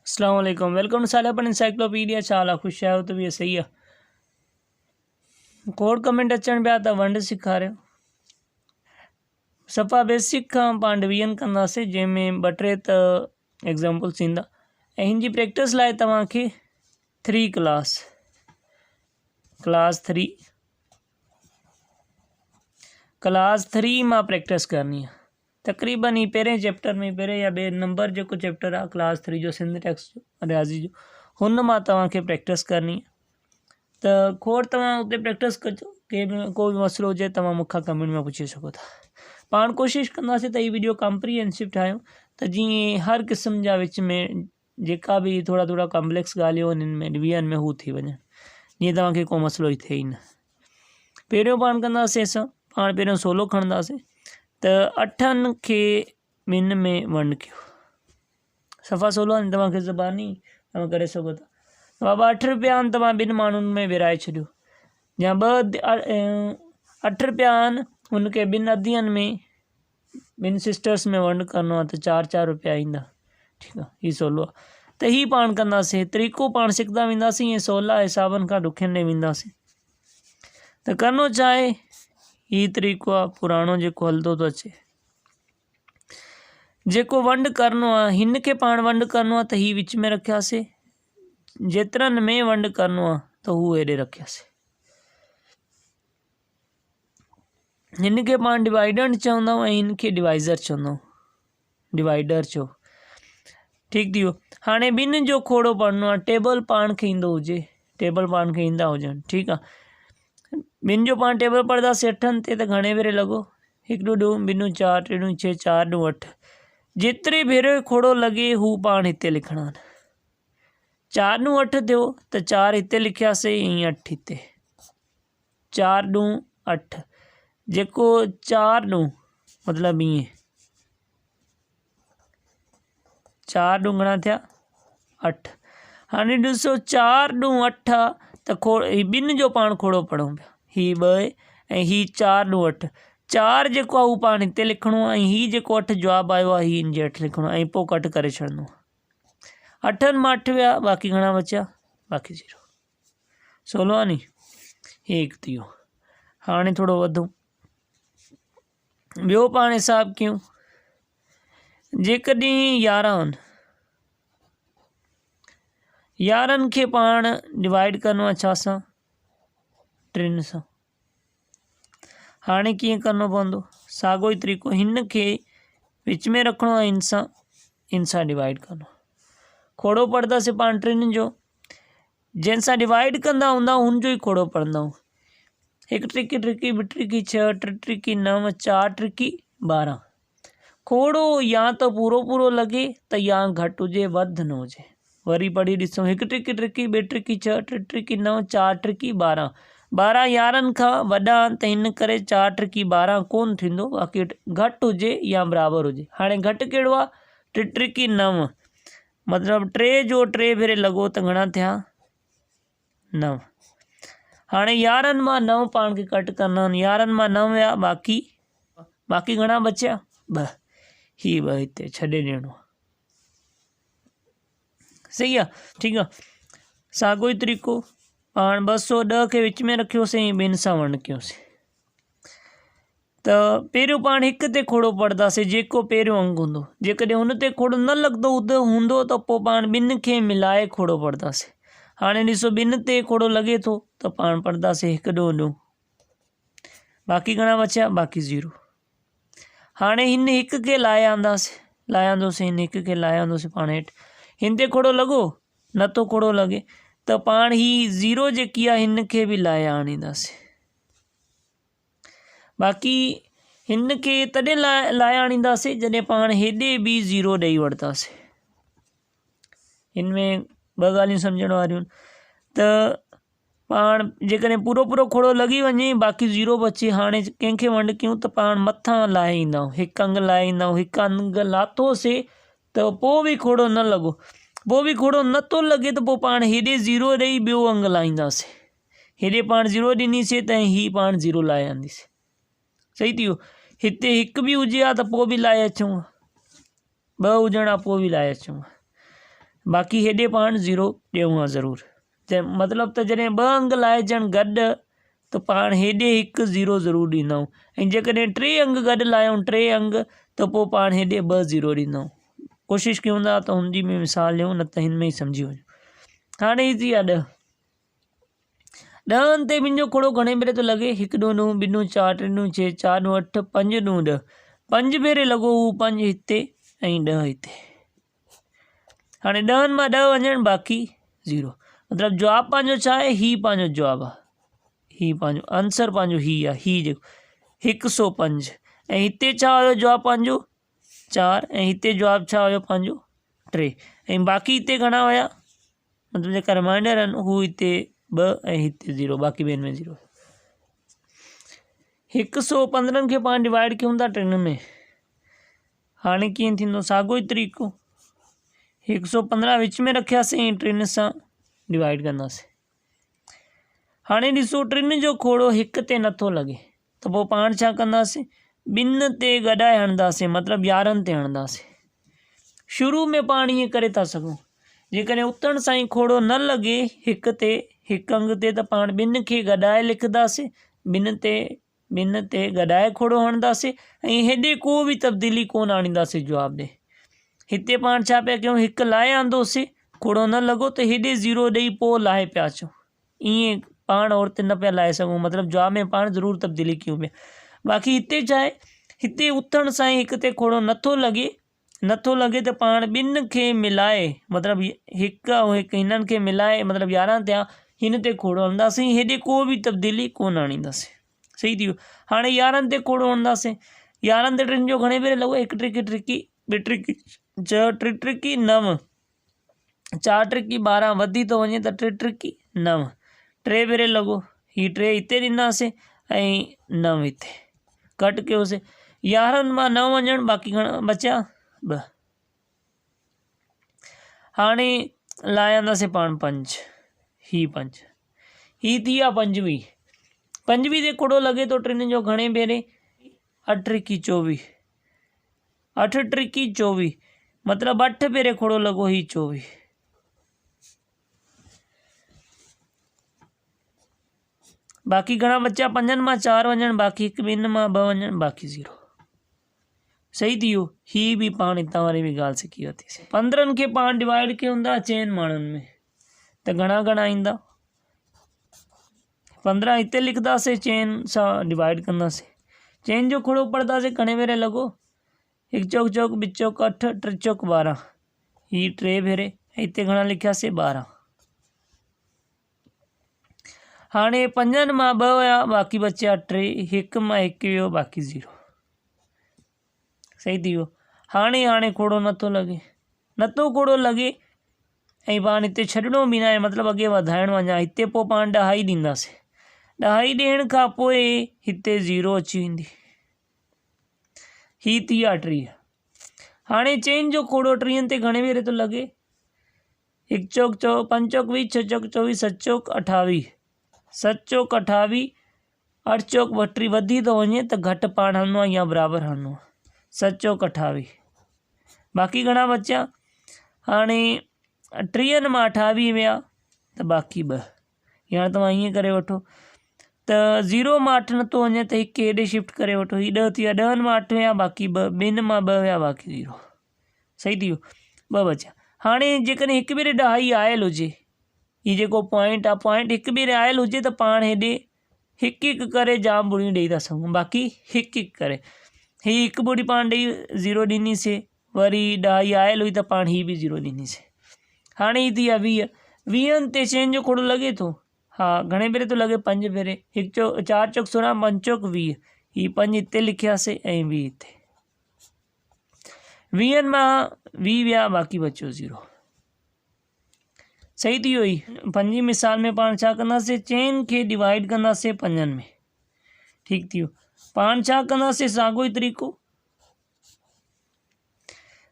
अस्सलाम वालेकुम, welcome two सालापन encyclopedia. चाला खुश आयो तो भी सही है। कोड कमेंट अचण पिया त वंड सेखारियो। सफ़ा बेसिक खां पाण डिवीजन कंदासीं, जंहिंमें ॿ टे त एग्ज़ाम्पल्स ईंदा ऐं हिन जी प्रैक्टिस लाइ तव्हांखे 3 क्लास 3 मां प्रैक्टिस करनी है। तकरीबन ही पहिरें चैप्टर में पहिरें या ॿिए नंबर जेको चैप्टर आहे क्लास 3 जो सिंध टेक्स्ट जो रियाज़ी जो, हुन मां तव्हांखे प्रैक्टिस करनी है। त खोड़ तव्हां उते प्रैक्टिस कजो। को भी मसलो हुजे तव्हां मूंखां कमेंट में पुछी सघो था। पाण कोशिशि कंदासीं त हीअ वीडियो कॉम्प्रिहेंसिव ठाहियूं, त जीअं हर क़िस्म जा विच में जेका भी थोड़ा थोड़ा कॉम्प्लेक्स ॻाल्हियूं हिननि में डिवीजन में हू थी वञनि, जीअं तव्हांखे को मसलो ई थिए ई न। पहिरियों पाण कंदासीं असां पहिरियों 16 खणंदासीं त 8 खे ॿिनि में वंड कयो। सफ़ा 16 तव्हांखे ज़बानी तव्हां करे सघो था। बाबा 8 रुपया आहिनि, तव्हां ॿिनि माण्हुनि में विराए छॾियो, या 8 रुपया आहिनि हुनखे ॿिनि अधियनि में ॿिनि सिस्टर्स में वंड करिणो आहे त 4 रुपया ईंदा। ठीकु आहे, हीअ 16 आहे। त हीअ पाण कंदासीं, तरीक़ो पाण सिखंदा वेंदासीं, ऐं 16 हिसाबनि खां ॾुखियनि ॾे वेंदासीं। त करिणो छा आहे, हीअ तरीक़ो आहे पुराणो जेको हलंदो थो अचे। जेको वंड करिणो आहे हिन खे पाण वंड करिणो आहे त हीअ विच में रखियासीं, जेतिरनि में वंड करिणो आहे त हू हेॾे रखियासीं। हिन खे पाण डिवाइडर चवंदा ऐं हिन खे डिवाइज़र चवंदा। डिवाइडर चओ, ठीकु थी वियो। हाणे ॿिनि जो खोड़ो पढ़णो आहे। टेबल पाण खे ईंदो हुजे, टेबल पाण खे ईंदा हुजनि, ठीकु आहे। ॿिनि जो पाण टेबल पढ़ंदासीं 8 ते, त घणे भेरे लॻो? 1 2 2 2 4 3 6 4 2 8। जेतिरे भेरे खोड़ो लॻे हू पाण हिते लिखणा आहिनि। 4 2 8 थियो त 4 हिते लिखियासीं, ऐं 8 हिते। 4 2 8 जेको 4 2 मतिलबु ईअं 4 2 घणा थिया? 8। हाणे ॾिसो 4 2 8 त ॿिनि जो पाण खोड़ो पढ़ूं पिया, हीअ 2 ऐं हीअ 4 2 8। 4 जेको आहे हू पाण हिते लिखणो आहे, ऐं हीअ जेको 8 जवाबु आयो आहे हीअ हिनजे हेठि लिखणो आहे, ऐं पोइ कट करे छॾिणो आहे। 8 मां 8 विया, बाक़ी घणा बचिया? बाक़ी 0। 16 आहे नी, हीअ 1 थी वियो। हाणे थोरो वधूं, ॿियो पाण हिसाबु कयूं। जेकॾहिं 11 आहिनि, 11 खे पाण डिवाइड करिणो आहे छा सां? 3 सां। हाणे कीअं करिणो पवंदो? साॻियो ई तरीक़ो, हिन खे विच में रखिणो आहे, इन सां डिवाइड करिणो। खोड़ो पढ़ंदासीं पाण 3 जो, जंहिंसां डिवाइड कंदा हूंदा हुनजो ई खोड़ो पढ़ंदा। 1 त्रिकी 2 त्रिकी 6 3 त्रिकी 9 4 त्रिकी 12। खोड़ो या त पूरो लॻे त या घटि हुजे, वधि न हुजे। वरी पढ़ी ॾिसूं, 1 त्रिकी 2 त्रिकी 6 3 त्रिकी 9 4 त्रिकी 12। 12 11 खां वॾा त हिन करे 4 त्रिकी 12 कोन थींदो, बाक़ी घटि हुजे या बराबरि हुजे। हाणे घटि कहिड़ो आहे? 3 त्रिकी 9, मतिलबु 3 जो 3 भेरे लॻो त घणा थिया? 9। हाणे 11 मां 9 पाण खे कट करना आहिनि। 11 मां 9 विया, बाक़ी घणा बचिया? 2। हीअ 2 हिते छॾे ॾियणो आहे। सही आहे, ठीकु आहे। साॻियो ई तरीक़ो, पाण 210 खे विच में रखियोसीं, ऐं ॿिनि सां वंड कयोसीं। त पहिरियों पाण 1 ते खोड़ो पढ़ंदासीं, जेको पहिरियों अंग हूंदो। जेकॾहिं हुन ते खोड़ो न लॻंदो हूंदो त पोइ पाण ॿिनि खे मिलाए खोड़ो पढ़ंदासीं। हाणे ॾिसो, 2 ते खोड़ो लॻे थो त पाण पढ़ंदासीं 1 2 2। बाक़ी घणा बचिया? बाक़ी 0। हाणे हिन 1 खे लाहे आंदासीं, हिन 1 खे लाहे आंदोसीं पाण हेठि। हिन ते खोड़ो लॻो? नथो खोड़ो लॻे त पाण ही 0 जेकी आहे हिन खे बि लाहे आणींदासीं। बाक़ी हिन खे तॾहिं लाहे आणींदासीं जॾहिं पाण हेॾे बि 0 ॾेई वठंदासीं। हिन में 2 ॻाल्हियूं सम्झण वारियूं त पाण जेकॾहिं पूरो खोड़ो लॻी वञे, बाक़ी 0 बचे, हाणे कंहिंखे वंड कयूं त पाण मथां लाहे ईंदा आहियूं। 1 अंग लाहे ईंदा आहियूं, 1 अंग लाथोसीं त पोइ बि खोड़ो न लॻो, पोइ बि खोड़ो नथो लॻे त पोइ पाण हेॾे 0 ॾेई ॿियो अंग लाहींदासीं। हेॾे पाण 0 ॾिनीसीं त हीअ पाण 0 लाहे आंदीसीं। सही थी वियो। हिते 1 बि हुजे हा त पोइ बि लाहे अचूं, 2 हुजण खां पोइ बि लाहे अचूं। बाक़ी हेॾे पाण 0 ॾियूं आहे ज़रूरु। मतिलबु त जॾहिं 2 अंग लाहिजनि गॾु त पाण हेॾे 1 0 ज़रूरु ॾींदा आहियूं, ऐं जेकॾहिं 3 अंग गॾु लाहियूं 3 अंग त पोइ पाण हेॾे 2 0 ॾींदा आहियूं। कोशिशि कयूं था त हुनजी में मिसाल ॾियूं, न त हिन में ई सम्झी वञो। हाणे ही थी आहे 10। 10 ते मुंहिंजो खोड़ो घणे भेरे थो लॻे? 1 2 9 2 9 4 3 9 6 4 9 8 5 9 10। 5 भेरे लॻो, हू 5 हिते ऐं 10 हिते। हाणे 10 मां 10 वञणु बाक़ी 0, मतिलबु जवाबु पंहिंजो छा आहे? ही पंहिंजो जवाबु आहे, ही पंहिंजो आंसर पंहिंजो ही आहे, ही जेको 105। ऐं हिते छा हुयो जवाबु पंहिंजो? 4, ऐं हिते जवाबु छा हुयो पंहिंजो? 3, ऐं बाक़ी हिते घणा हुया? मतिलबु जेका रिमाइंडर आहिनि हू हिते 2 ऐं हिते 0, बाक़ी ॿियनि में 0। 115 खे पाण डिवाइड कयूं था 3 में। हाणे कीअं थींदो? साॻियो ई तरीक़ो, 115 विच में रखियासीं ऐं 3 सां डिवाइड कंदासीं। हाणे ॾिसो 3 जो खोड़ो 1 ते नथो लॻे, त पोइ पाण छा कंदासीं? 2 ते गॾाए हणंदासीं, मतिलबु 11 ते हणंदासीं। शुरू में पाण ईअं करे था सघूं, जेकॾहिं उतण सां ई खोड़ो न लॻे 1 ते 1 अंग ते, त पाण 2 खे गॾाए लिखंदासीं, 2 ते गॾाए खोड़ो हणंदासीं, ऐं हेॾे को बि तब्दीली कोन आणींदासीं जवाब ॾे। हिते पाण छा पिया कयूं? 1 लाहे आंदोसीं, खोड़ो न लॻो त हेॾे 0 ॾेई पोइ लाहे पिया अचूं। ईअं पाण और ते न पिया लाहे सघूं, मतिलबु जवाब में पाण ज़रूरु तब्दीली कयूं पिया। बाक़ी हिते छा आहे? हिते उथण सां ई 1 ते खोड़ो नथो लॻे त पाण 2 खे मिलाए, मतिलबु 1 ऐं 1 हिननि खे मिलाए, मतिलबु 11 थिया, हिन ते खोड़ो हणंदासीं, हेॾे को बि तब्दीली कोन आणींदासीं। सही थी वियो। हाणे 11 ते खोड़ो हणंदासीं, 11 ते 3 जो घणे भेरे लॻो? 1 ट्रिकी 2 ट्रिकी 6 3 ट्रिकी 9 4 ट्रिकी 12, वधी थो वञे त 3 ट्रिकी 9, 3 भेरे लॻो, ही 3 हिते ॾींदासीं ऐं 9 हिते कट कयोसीं। 11 मां 9 वञणु बाक़ी घणा बचिया? 2। हाणे लाहिंदासीं पाण 5, ही 5, ही थी आहे 25। 25 ते खोड़ो लॻे थो 3 जो घणे भेरे? 8 ट्रिकी 24, 8 ट्रिकी 24, मतिलबु 8 भेरे खोड़ो लॻो, ही 24। बाक़ी घणा बचा? 5 मां 4 वञणु बाक़ी 1, 2 मां 2 वञणु बाक़ी 0। सही थी वियो। ही बि पाण हितां वारी बि ॻाल्हि सिखी वरितीसीं। 15 खे पाण डिवाइड कयूं था 4 माण्हुनि में, त घणा ईंदा? 15 हिते लिखंदासीं, 4 सां डिवाइड कंदासीं। 4 जो खोड़ो पढ़ंदासीं, घणे भेरे लॻो? 1 चौक 2 चौक 8 3 चौक 12, ही 3 भेरे, हिते घणा लिखियासीं? 12। हाणे 5 मां 2 विया, बाक़ी बचिया 3, 1 मां 1 वियो, बाक़ी 0। सही थी वियो। हाणे खोड़ो नथो खोड़ो लॻे, ऐं पाण हिते छॾिणो बि न आहे, मतिलबु अॻे वधाइणो आहे अञा। हिते पोइ पाण 10 ॾींदासीं, 10 ॾियण खां पोइ हिते 0 अची वेंदी, ही थी आहे 30। हाणे 4 जो खोड़ो 30 ते घणे भेरे थो लॻे? 1 चौक 5 चौक 20 6 चौक 24 7 चौक 28, 7 चौक 28, 8 चौक 32, वधी थो वञे त घटि पाण हणणो आहे या बराबरि हणणो आहे। 7 चौक 28, बाक़ी घणा बचिया? हाणे 30 मां 28 विया त बाक़ी 2, या तव्हां ईअं करे वठो त 0 मां 8 नथो वञे त 1 हेॾे शिफ्ट करे वठो, ही 10 थी विया। 10 मां 8 विया बाक़ी 2, 2 मां 2 विया बाक़ी 0। सही थी वियो। 2 बचिया। हाणे जेकॾहिं 1 भेरे 10 आयल हुजे, ही जेको पॉइंट आहे, पॉइंट 1 भेरे आयल हुजे त पाण हेॾे 1 करे जाम ॿुड़ियूं ॾेई था सघूं, बाक़ी 1 करे ही 1 ॿुड़ी पाण ॾेई 0 ॾिनीसीं, वरी 10 आयल हुई त पाण ही बि 0 ॾिनीसीं। हाणे ही थी आहे 20। 20 ते 4 जो खोड़ो लॻे थो? हा, घणे भेरे थो लॻे? 5 भेरे। 1 चौक 4 चौक 16 5 चौक 20, ही 5 हिते लिखियासीं ऐं 20 हिते। 20 मां 20 विया, बाक़ी बचियो 0। सही थी वियो। ही 5 मिसाल में पाण छा कंदासीं? 4 खे डिवाइड कंदासीं 5 में। ठीकु थी वियो। पाण छा कंदासीं? साॻियो ई तरीक़ो,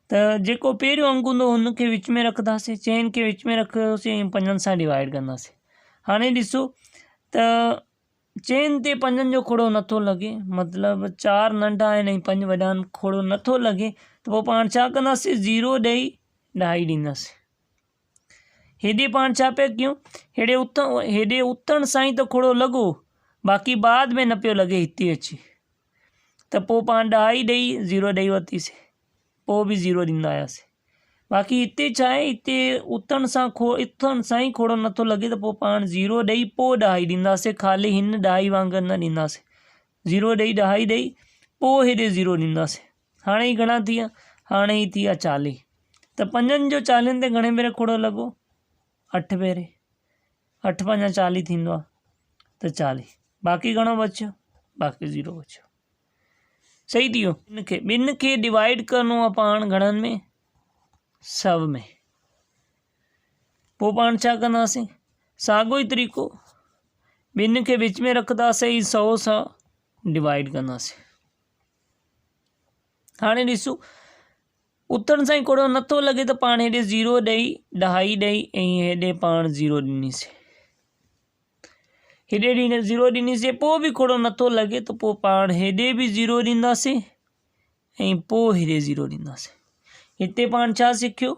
त जेको पहिरियों अंक हूंदो हुनखे विच में रखंदासीं, 4 खे विच में रखियोसीं ऐं 5 सां डिवाइड कंदासीं। हाणे ॾिसो त 4 ते 5 जो खोड़ो नथो लॻे, मतिलबु 4 नंढा आहिनि ऐं 5 वॾा आहिनि, खोड़ो नथो लॻे, त पोइ पाण छा कंदासीं? 0 ॾेई 2 ॾींदासीं। हेॾे पाण छा पिया कयूं, हेॾे उथण सां ई त खोड़ो लॻो, बाक़ी बाद में न पियो लॻे हिते अची, त पोइ पाण 10 ॾेई 0 ॾेई वरितीसीं, पोइ बि 0 ॾींदा आयासीं। बाक़ी हिते छा आहे, हिते उथण सां ई खोड़ो नथो लॻे, त पोइ पाण 0 ॾेई पोइ 10 ॾींदासीं, ख़ाली हिन 10 वांगुरु न ॾींदासीं। 0 ॾेई 10 ॾेई पोइ हेॾे 0 ॾींदासीं। हाणे ही घणा थी विया, हाणे ही थी विया 40। त 5 जो 40 ते घणे भेरे खोड़ो लॻो, 8 भेरे। 8 पंजा 40 थींदो आहे, त 40। बाक़ी घणो बचियो, बाक़ी 0 बचियो। सही थी वियो। ॿिनि खे डिवाइड करिणो आहे पाण घणनि में, 100 में। पोइ पाण छा कंदासीं, साॻियो ई तरीक़ो, ॿिनि खे विच में रखंदासीं, 100 सां डिवाइड कंदासीं। हाणे ॾिसो, उथण सां ई खोड़ो नथो लॻे, त पाण हेॾे 0 ॾेई 10 ॾेई ऐं हेॾे पाण 0 ॾिनीसीं, हेॾे 0 ॾिनीसीं, पोइ बि खोड़ो नथो लॻे, त पोइ पाण हेॾे बि 0 ॾींदासीं ऐं पोइ हेॾे 0 ॾींदासीं। हिते पाण छा सिखियो,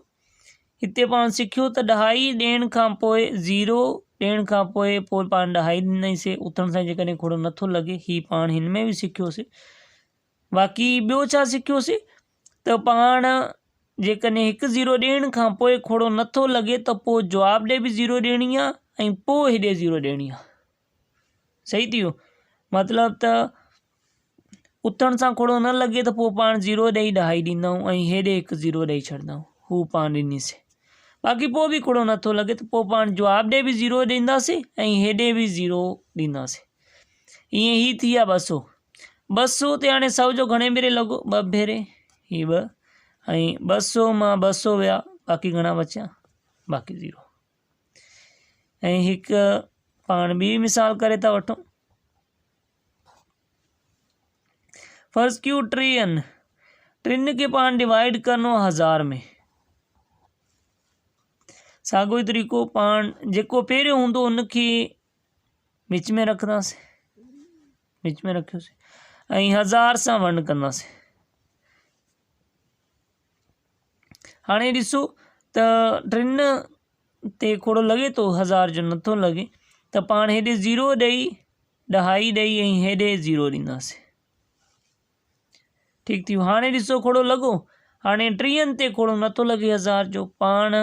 हिते पाण सिखियो त 10 ॾियण खां पोइ 0 ॾियण खां पोइ पाण 10 ॾींदासीं, उथण सां जेकॾहिं खोड़ो नथो लॻे, ही पाण हिन में बि सिखियोसीं। बाक़ी ॿियो छा सिखियोसीं, त पाण जेकॾहिं 1 0 ॾियण खां पोइ खोड़ो नथो लॻे, त पोइ जवाब ॾे बि 0 ॾियणी आहे ऐं पोइ हेॾे 0 ॾियणी आहे। सही थी वियो। मतिलबु त उथण सां खोड़ो न लॻे, त पोइ पाण 0 ॾेई 10 ॾींदा आहियूं ऐं हेॾे 1 0 ॾेई छॾंदा आहियूं, हू पाण ॾिनीसीं। बाक़ी पोइ बि खोड़ो नथो लॻे, त पोइ पाण जवाब ॾे बि 0 ॾींदासीं ऐं हेॾे बि 0 ॾींदासीं। ईअं ही थी विया 200। 200 ते हाणे 100 जो घणे भेरे लॻो, 2 भेरे, ही 2 ऐं 200 मां 200 विया, बाक़ी घणा बचिया, बाक़ी 0। ऐं हिकु पाण ॿी मिसाल करे था वठूं। फर्ज़ कयूं 3 खे पाण डिवाइड करिणो 1000 में। साॻियो ई तरीक़ो, पाण जेको पहिरियों हूंदो उनखे विच में रखंदासीं, विच में रखियोसीं ऐं 1000 सां वंड कंदासीं। हाणे ॾिसो त 3 ते खोड़ो लॻे थो 1000 जो नथो लॻे, त पाण हेॾे 0 ॾेई 10 ॾेई ऐं हेॾे 0 ॾींदासीं। ठीकु थी वियो। हाणे ॾिसो खोड़ो लॻो, हाणे 3 ते खोड़ो नथो लॻे 1000 जो, पाण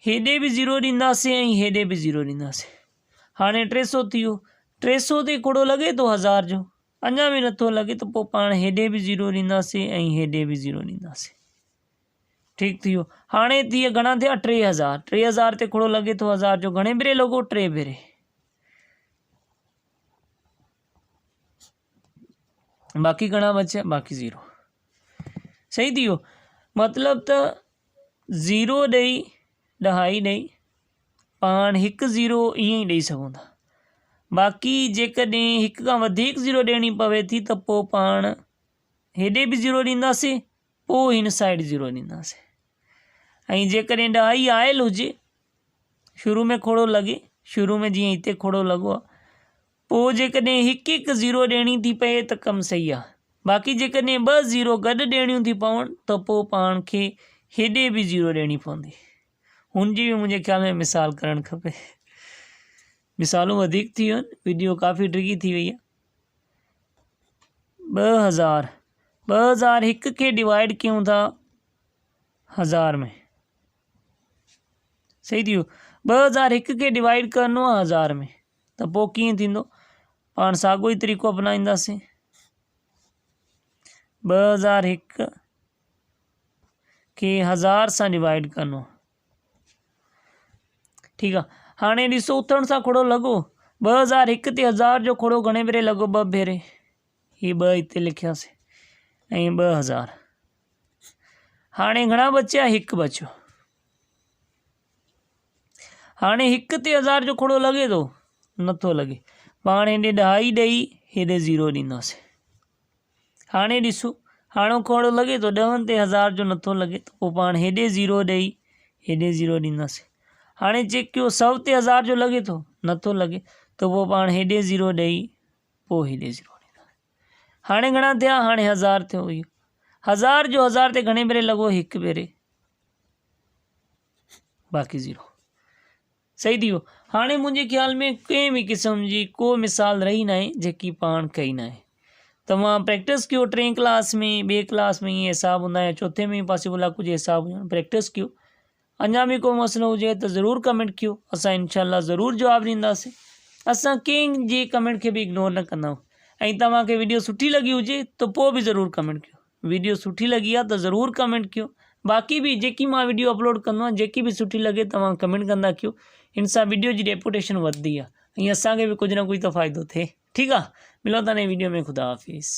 हेॾे बि 0 ॾींदासीं ऐं हेॾे बि 0 ॾींदासीं। हाणे 300 थी वियो। 300 ते खोड़ो लॻे थो 1000 जो, अञा बि नथो लॻे, त पोइ पाण हेॾे बि 0 ॾींदासीं ऐं हेॾे बि 0 ॾींदासीं। ठीकु थी वियो। हाणे थी विया घणा थिया, 3000। 3000 ते खोड़ो लॻे थो 1000 जो, घणे भेरे लॻो, 3 भेरे। बाक़ी घणा बचिया, बाक़ी 0। सही थी वियो। मतिलबु त 0 ॾेई 10 ॾेई पाण 1 0 ईअं ई ॾेई सघूं था। बाक़ी जेकॾहिं 1 खां वधीक 0 ॾियणी पवे थी, त पोइ पाण हेॾे बि 0 ॾींदासीं, पोइ हिन साइड 0 ॾींदासीं। ऐं जेकॾहिं 10 ई आयल हुजे, शुरू में खोड़ो लॻे, शुरू में जीअं हिते खोड़ो लॻो आहे, पोइ जेकॾहिं 1 0 ॾियणी थी पए त कमु सही आहे। बाक़ी जेकॾहिं 2 0 गॾु ॾियणियूं थी पवनि, त पोइ पाण खे हेॾे बि 0 ॾियणी पवंदी। हुनजी बि मुंहिंजे ख़्याल में मिसाल करणु खपे। मिसालूं वधीक थी वियूं आहिनि, वीडियो काफ़ी ट्रिकी थी वई आहे। 2000 1 खे डिवाइड कयूं था 1000 में। सही थी वियो। 2000 1 खे डिवाइड करिणो आहे 1000 में, त पोइ कीअं थींदो, पाण साॻियो ई तरीक़ो अपनाईंदासीं। 2001 खे 1000 सां डिवाइड करिणो आहे। ठीकु आहे। हाणे ॾिसो, उथण सां खोड़ो लॻो, 2001 ते 1000 जो खोड़ो घणे भेरे लॻो, 2 भेरे। ही 2 हिते लिखियासीं ऐं 2000। हाणे घणा बचिया, 1 बचियो। हाणे 1 ते 1000 जो खोड़ो लॻे थो, नथो लॻे, पाण हेॾे 10 ॾेई हेॾे 0 ॾींदासीं। हाणे ॾिसो, हाणे खोड़ो लॻे थो 10 ते 1000 जो नथो लॻे, त पोइ पाण हेॾे 0 ॾेई हेॾे 0 ॾींदासीं। हाणे चेक कयो, 100 ते 1000 जो लॻे थो, नथो लॻे, त पोइ पाण हेॾे 0 ॾेई पोइ हेॾे 0 ॾींदासीं। हाणे घणा थिया, हाणे 1000 थियो। इहो 1000 जो 1000 ते घणे भेरे लॻो, 1 भेरे, बाक़ी 0। सही थी वो। हाणे मुंहिंजे ख्याल में कंहिं बि क़िस्म जी को मिसाल रही ना आहे जेकी पाण कई ना आहे। तव्हां प्रैक्टिस कयो 3 क्लास में, 2 क्लास में ईअं हिसाब हूंदा या चौथे में पॉसिबल आहे कुझु हिसाब हुजनि, प्रैक्टिस कयो। अञा बि को मसइलो हुजे त ज़रूरु कमेंट कयो, असां इनशाला ज़रूरु जवाबु ॾींदासीं। असां कंहिंजे कमेंट खे बि इग्नोर न कंदा आहियूं। ऐं तव्हांखे वीडियो सुठी लगी हुजे त पोइ बि ज़रूरु कमेंट कयो। वीडियो सुठी लगी आहे त ज़रूरु कमेंट कयो। बाक़ी भी जेकी मां वीडियो अपलोड कंदो आहियां जेकी भी सुठी लगे तव्हां कमेंट कंदा कयो। इन सां वीडियो जी रेपुटेशन वधदी आहे ऐं असांखे भी कुछ न कुछ तो फ़ाइदो थिए। ठीक आहे, मिलो था नई वीडियो में। खुदा हाफिज़।